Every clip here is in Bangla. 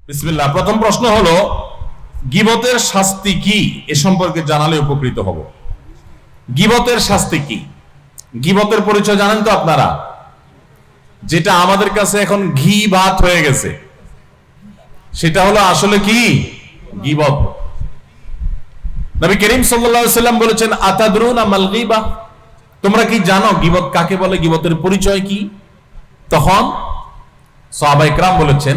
বিসমিল্লাহ। প্রথম প্রশ্ন হলো, গীবতের শাস্তি কি এ সম্পর্কে জানালে উপকৃত হব। গীবতের শাস্তি কি? গীবতের পরিচয় জানেন তো আপনারা? যেটা আমাদের কাছে এখন ঘি ভাত হয়ে গেছে, সেটা হলো আসলে কি? গীবত। নবী করিম সাল্লাল্লাহু আলাইহি ওয়াসাল্লাম বলেছেন, আতাদরুনা মাল গীবা, তোমরা কি জানো গীবত কাকে বলে, গীবতের পরিচয় কি? তখন সাহাবায়ে কেরাম বলেছেন,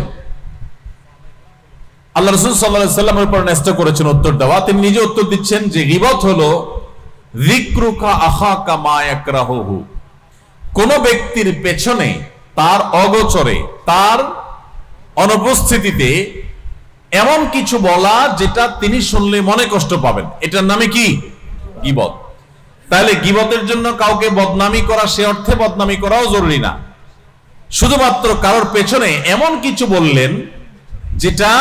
আল্লাহ রাসূল সাল্লাল্লাহু আলাইহি ওয়াসাল্লামের উপর ন্যস্ত করেছেন উত্তর দেওয়া। তিনি নিজে উত্তর দিচ্ছেন যে গীবত হলো যিকরুকা আখাকা মা ইয়াকরাহুহু, কোন ব্যক্তির পেছনে তার অগোচরে, তার অনুপস্থিতিতে এমন কিছু বলা যেটা তিনি শুনলে মনে কষ্ট পাবেন, এটার নামে কি? গীবত। তাহলে গীবতের জন্য কাউকে বদনামি করা সে অর্থে বদনামি করাও জরুরি না, শুধুমাত্র কারোর পেছনে এমন কিছু বললেন যেটা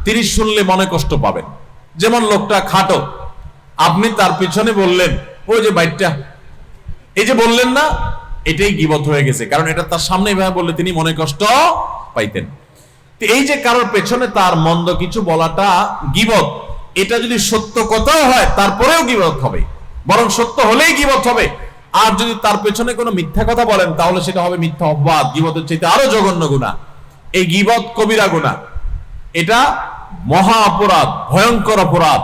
তিনি শুনলে মনে কষ্ট পাবেন। যেমন লোকটা খাটো, আপনি তার পিছনে বললেন, ওই যে বাইকটা, এই যে বললেন না, এটাই গীবত হয়ে গেছে, কারণ এটা তার সামনে এভাবে বললে তিনি মনে কষ্ট পাইতেন। এই যে কারোর পেছনে তার মন্দ কিছু বলাটা গীবত, এটা যদি সত্য কথাও হয় তারপরেও গীবত হবে, বরং সত্য হলেই গীবত হবে। আর যদি তার পেছনে কোনো মিথ্যা কথা বলেন তাহলে সেটা হবে মিথ্যা অপবাদ, গীবতের চাইতে আরো জঘন্য গুনাহ। এই গীবত কবিরা গুনাহ, এটা মহা অপরাধ, ভয়ঙ্কর অপরাধ।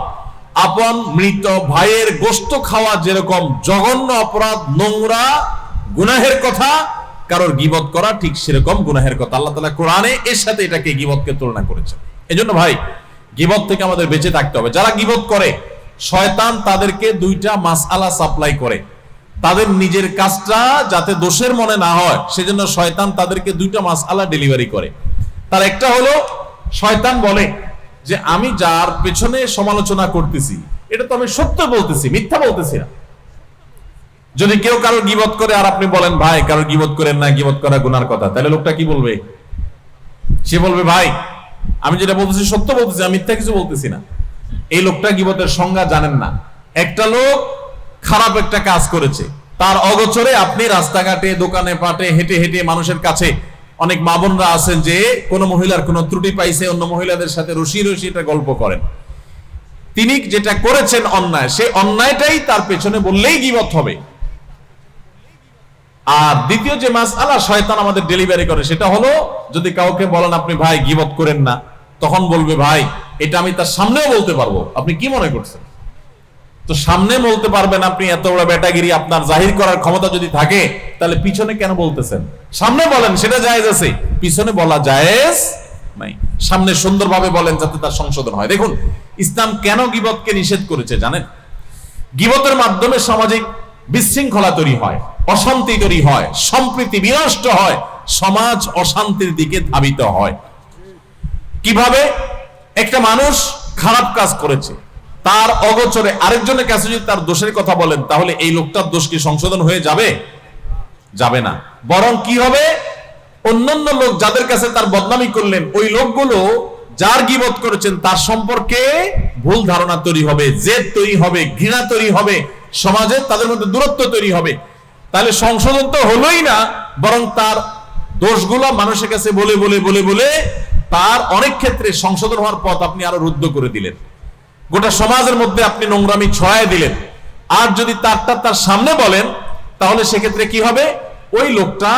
আপন মৃত ভাইয়ের গোশত খাওয়া যেরকম জঘন্য অপরাধ, নোংরা গুনাহের কথা, কারোর গীবত করা ঠিক সেরকম গুনাহের কথা। আল্লাহ তাআলা কোরআনে এর সাথে এটাকে গীবতকে তুলনা করেছেন। এজন্য ভাই, গীবত থেকে আমাদের বেঁচে থাকতে হবে। যারা গীবত করে, শয়তান তাদেরকে দুইটা মাসআলা সাপ্লাই করে, তাদের নিজের কাজটা যাতে দোষের মনে না হয় সেজন্য শয়তান তাদেরকে দুইটা মাসআলা ডেলিভারি করে। তার একটা হলো, শয়তান বলে যে আমি যার পেছনে সমালোচনা করতেছি এটা তো আমি সত্য বলতেছি, মিথ্যা বলতেছি না। যদি কেউ কারোর গীবত করে আর আপনি বলেন ভাই কারোর গীবত করেন না, গীবত করা গুনার কথা, তাহলে লোকটা কি বলবে? সে বলবে ভাই আমি যেটা বলতেছি সত্য বলতেছি, আমি মিথ্যা কিছু বলতেছি না। এই লোকটা গীবতের সংজ্ঞা জানেন না। একটা লোক খারাপ একটা কাজ করেছে, তার অগোচরে আপনি রাস্তাঘাটে, দোকানে পাটে হেঁটে হেঁটে মানুষের কাছে, অনেক মা বোনরা আছেন যে কোন মহিলার কোন ত্রুটি পাইছে, অন্য মহিলাদের সাথে রসি রসি এটা গল্প করেন। তিনি যেটা করেছেন অন্যায়, সেই অন্যায়টাই তার পেছনে বললেই গীবত হবে। আর দ্বিতীয় যে মাসআলা শয়তান আমাদের ডেলিভারি করে, সেটা হলো যদি কাউকে বলেন আপনি ভাই গীবত করেন না, তখন বলবে ভাই এটা আমি তার সামনেও বলতে পারবো, আপনি কি মনে করছেন? তো সামনে বলতে পারবেন আপনি, এত বড় বেটাগিরি আপনার জাহির করার ক্ষমতা যদি থাকে, তাহলে পিছনে কেন বলতেছেন? সামনে বলেন, সেটা জায়েজ আছে, পিছনে বলা জায়েজ নাই। সামনে সুন্দরভাবে বলেন যাতে তার সংশোধন হয়। দেখুন ইসলাম কেন গীবতকে নিষেধ করেছে জানেন? গীবতের মাধ্যমে সামাজিক বিশৃঙ্খলা তৈরি হয়, অশান্তি তৈরি হয়, সম্প্রীতি বিনষ্ট হয়, সমাজ অশান্তির দিকে ধাবিত হয়। কিভাবে? একটা মানুষ খারাপ কাজ করেছে, তার অগোচরে আরেকজনের কাছে যদি তার দোষের কথা বলেন, তাহলে এই লোকটার দোষ কি সংশোধন হয়ে যাবে? যাবে না। বরং কি হবে? অন্যান্য লোক যাদের কাছে তার বদনামি করলেন, ওই লোকগুলো যার গীবত করেছেন তার সম্পর্কে ভুল ধারণা তৈরি হবে, জেদ তৈরি হবে, ঘৃণা তৈরি হবে, সমাজে তাদের মধ্যে দূরত্ব তৈরি হবে। তাহলে সংশোধন তো হলোই না, বরং তার দোষগুলো মানুষের কাছে বলে বলে বলে বলে তার অনেক ক্ষেত্রে সংশোধন হওয়ার পথ আপনি আরো রুদ্ধ করে দিলেন। গোটা সমাজের মধ্যে আপনি নোংরামি ছড়ায় দিলেন। আর যদি তার সামনে বলেন, তাহলে সেক্ষেত্রে কি হবে? ওই লোকটা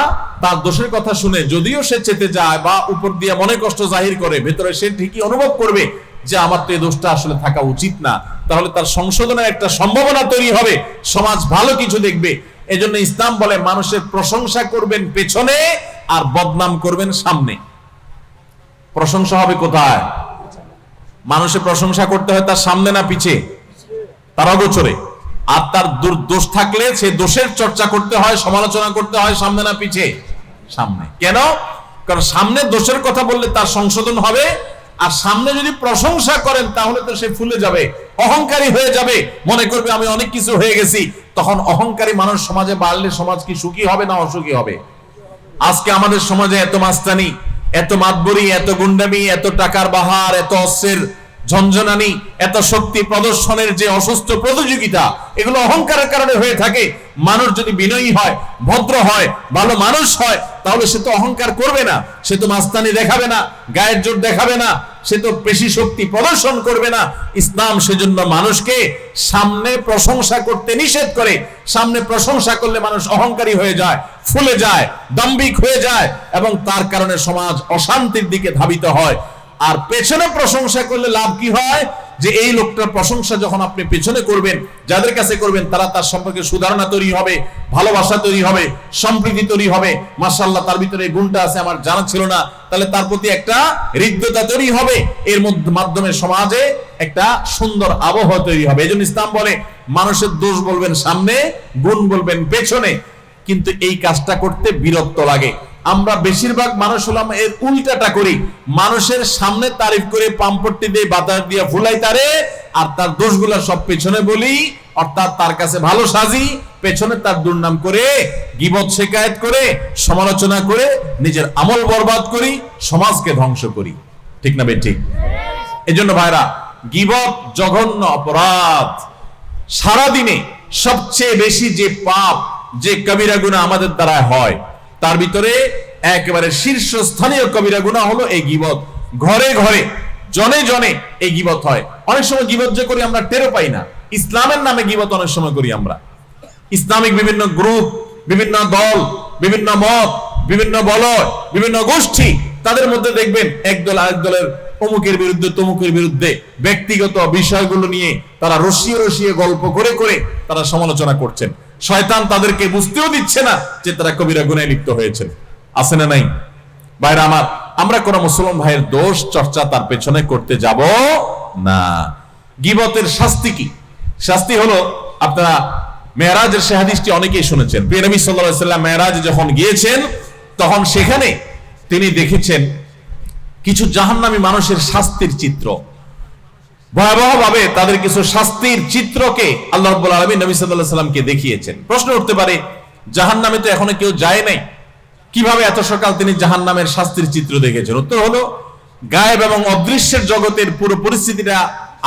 তার দোষের কথা শুনে যদিও সে চেতে যায় বা উপর দিয়ে মনে কষ্ট জাহির করে, ভেতরে সে ঠিকই অনুভব করবে যে আমার তো এই দোষটা আসলে থাকা উচিত না। তাহলে তার সংশোধনের একটা সম্ভাবনা তৈরি হবে, সমাজ ভালো কিছু দেখবে। এজন্য ইসলাম বলে মানুষের প্রশংসা করবেন পেছনে আর বদনাম করবেন সামনে। প্রশংসা হবে কোথায়? মানুষের প্রশংসা করতে হয় তার সামনে না পিছে? তার অগোচরে। আর তার দোষ থাকলে সে দোষের চর্চা করতে হয়, সমালোচনা করতে হয় সামনে না পিছে? সামনে। কেন? কারণ সামনে দোষের কথা বললে তার সংশোধন হবে, আর সামনে যদি প্রশংসা করেন তাহলে তো সে ফুলে যাবে, অহংকারী হয়ে যাবে, মনে করবে আমি অনেক কিছু হয়ে গেছি। তখন অহংকারী মানুষ সমাজে বাড়লে সমাজ কি সুখী হবে না অসুখী হবে? আজকে আমাদের সমাজে এত মাস্তানি, এত মাতবরি, এত গুন্ডামি, এত টাকার বাহার, এত অস্ত্রের ঝনঝনানি, এত শক্তি প্রদর্শনের যে অসুস্থ প্রতিযোগিতা, এগুলো অহংকারের কারণে হয়ে থাকে। মানুষ যদি বিনয়ী হয়, ভদ্র হয়, ভালো মানুষ হয়, তাহলে সে তো অহংকার করবে না, সে তো মাস্তানি দেখাবে না, গায়ের জোর দেখাবে না, সে তো পেশি শক্তি প্রদর্শন করবে না। ইসলাম সেজন্য মানুষকে সামনে প্রশংসা করতে নিষেধ করে। সামনে প্রশংসা করলে মানুষ অহংকারী হয়ে যায়, ফুলে যায়, দাম্ভিক হয়ে যায়, এবং তার কারণে সমাজ অশান্তির দিকে ধাবিত হয়। আর পেছনে প্রশংসা করলে লাভ কি হয়, যে এই লোকটার প্রশংসা যখন আপনি পেছনে করবেন, যাদের কাছে করবেন, তারা তার সম্পর্কে সুধারণা তৈরি হবে, ভালোবাসা তৈরি হবে, সম্প্রীতি তৈরি হবে। মাশাআল্লাহ, তার ভিতরে এই গুণটা আছে, আমার জানা ছিল না, তাহলে তার প্রতি একটা হৃদ্যতা তৈরি হবে। এর মাধ্যমে সমাজে একটা সুন্দর আবহাওয়া তৈরি হবে। এজন্য ইসলাম বলে মানুষের দোষ বলবেন সামনে, গুণ বলবেন পেছনে। কিন্তু এই কাজটা করতে বিরক্ত লাগে। আমরা বেশিরভাগ মানুষ হলাম এর উল্টাটা করি। মানুষের সামনে তারিফ করে পাম্পট্টি দিয়ে বাতাস দিয়ে ফুলাই তারে, আর তার দোষগুলো সব পেছনে বলি, অর্থাৎ তার কাছে ভালো সাজি, পেছনে তার দুর্নাম করে, গীবত শিকায়েত করে, সমালোচনা করে নিজের আমল বরবাদ করি, সমাজকে ধ্বংস করি। ঠিক না বেঠিক? এজন্য ভাইরা, গীবত জঘন্য অপরাধ। সারাদিনে সবচেয়ে বেশি যে পাপ, যে কবিরা গুনাহ আমাদের দ্বারা হয়, তার ভিতরে একেবারে শীর্ষস্থানীয় কবিরা গুনাহ হলো এই গীবত। ঘরে ঘরে, জনে জনে এই গীবত হয়। অনেক সময় গীবত যে করি আমরা টেরও পাই না। ইসলামের নামে গীবত অনেক সময় করি আমরা। ইসলামিক বিভিন্ন গ্রুপ, বিভিন্ন দল, বিভিন্ন মত, বিভিন্ন বলয়, বিভিন্ন গোষ্ঠী, তাদের মধ্যে দেখবেন একদল আরেক দলের অমুকের বিরুদ্ধে, তমুকের বিরুদ্ধে ব্যক্তিগত বিষয়গুলো নিয়ে তারা রসিয়ে রসিয়ে গল্প করে করে তারা সমালোচনা করছেন। শয়তান তাদেরকে বুঝতেও দিচ্ছে না যে তারা কবিরা গুনাহে লিপ্ত হয়েছে। আছে না নাই? ভাইরা আমার, আমরা কোন মুসলমান ভাইয়ের দোষ চর্চা তার পেছনে করতে যাব না। গীবতের শাস্তি কি? শাস্তি হলো, আপনারা মেরাজের সে হাদিসটি অনেকেই শুনেছেন। প্রিয় নবী সাল্লাল্লাহু আলাইহি ওয়াসাল্লাম মেরাজে যখন গিয়েছেন, তখন সেখানে তিনি দেখেছেন কিছু জাহান্নামী মানুষের শাস্তির চিত্র। ভয়াবহভাবে তাদের কিছু শাস্তির চিত্রকে আল্লাহ রাব্বুল আলামিন নবী সাল্লাল্লাহু আলাইহি ওয়াসাল্লামকে দেখিয়েছেন। প্রশ্ন উঠতে পারে, জাহান্নামে তো এখনো কেউ যায় নাই, কিভাবে এত সকাল তিনি জাহান্নামের শাস্তির চিত্র দেখেছেন? উত্তর হলো, গায়েব এবং অদৃশ্যের জগতের পুরো পরিস্থিতিটা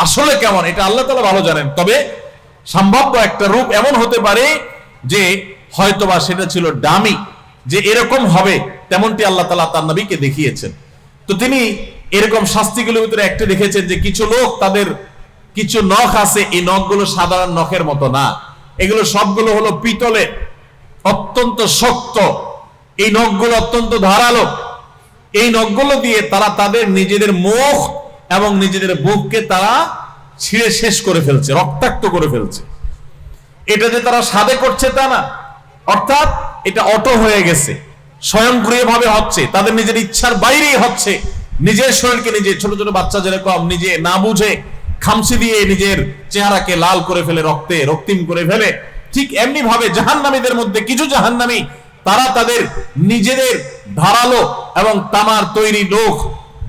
আসলে কেমন এটা আল্লাহ তাআলা ভালো জানেন। তবে সম্ভাব্য একটা রূপ এমন হতে পারে যে হয়তোবা সেটা ছিল ডামি, যে এরকম হবে তেমনটি আল্লাহ তাআলা তার নবীকে দেখিয়েছেন। তো তিনি এরকম শাস্তিগুলোর ভিতরে একটা দেখেছেন যে কিছু লোক, তাদের কিছু নখ আছে, এই নখগুলো সাধারণ নখের মতো না, এগুলো সবগুলো হলো পিতলে, অত্যন্ত শক্ত। এই নখগুলো অত্যন্ত ধারালো। এই নখগুলো দিয়ে তারা তাদের নিজেদের মুখ এবং নিজেদের বুককে তারা ছিঁড়ে শেষ করে ফেলছে, রক্তাক্ত করে ফেলছে। এটা যে তারা সাধে করছে তা না, অর্থাৎ এটা অটো হয়ে গেছে, স্বয়ংক্রিয়ভাবে হচ্ছে, তাদের নিজের ইচ্ছার বাইরেই হচ্ছে। নিজের শরীরকে নিজে, ছোট ছোট বাচ্চা যেরকম নিজে না বুঝে খামচি দিয়ে নিজের চেহারাকে লাল করে ফেলে, রক্তে রক্তিম করে ফেলে, ঠিক এমনি ভাবে জাহান্নামীদের মধ্যে কিছু জাহান্নামী, তারা তাদের নিজেদের ধারালো এবং তামার তৈরি নখ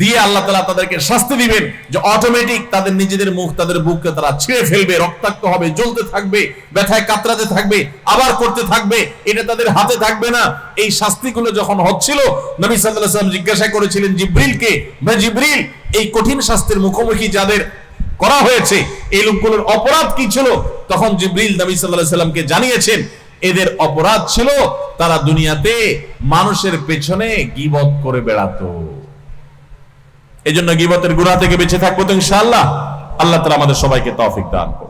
দিয়ে আল্লাহ তাআলা তাদেরকে শাস্তি দিবেন, যে অটোমেটিক তাদের নিজেদের মুখ, তাদের বুককে তারা ছিঁড়ে ফেলবে, রক্তাক্ত হবে, জ্বলতে থাকবে, ব্যথায় কাতরাতে থাকবে, আবার করতে থাকবে, এটা তাদের হাতে থাকবে না। এই শাস্তিগুলো যখন হচ্ছিল, নবী সাল্লাল্লাহু আলাইহি ওয়াসাল্লাম জিজ্ঞাসা করেছিলেন জিবরিলকে, ভাই জিবরিল, এই কঠিন শাস্তির মুখোমুখি যাদের করা হয়েছে, এই লোকগুলোর অপরাধ কি ছিল? তখন জিবরিল নবী সাল্লাল্লাহু আলাইহি ওয়াসাল্লামকে জানিয়েছেন, এদের অপরাধ ছিল তারা দুনিয়াতে মানুষের পেছনে গীবত করে বেড়াতো। এজন্য গীবতের গুনাহ থেকে বেঁচে থাকবো তো ইনশাআল্লাহ। আল্লাহ তাআলা আমাদের সবাইকে তৌফিক দান করুন।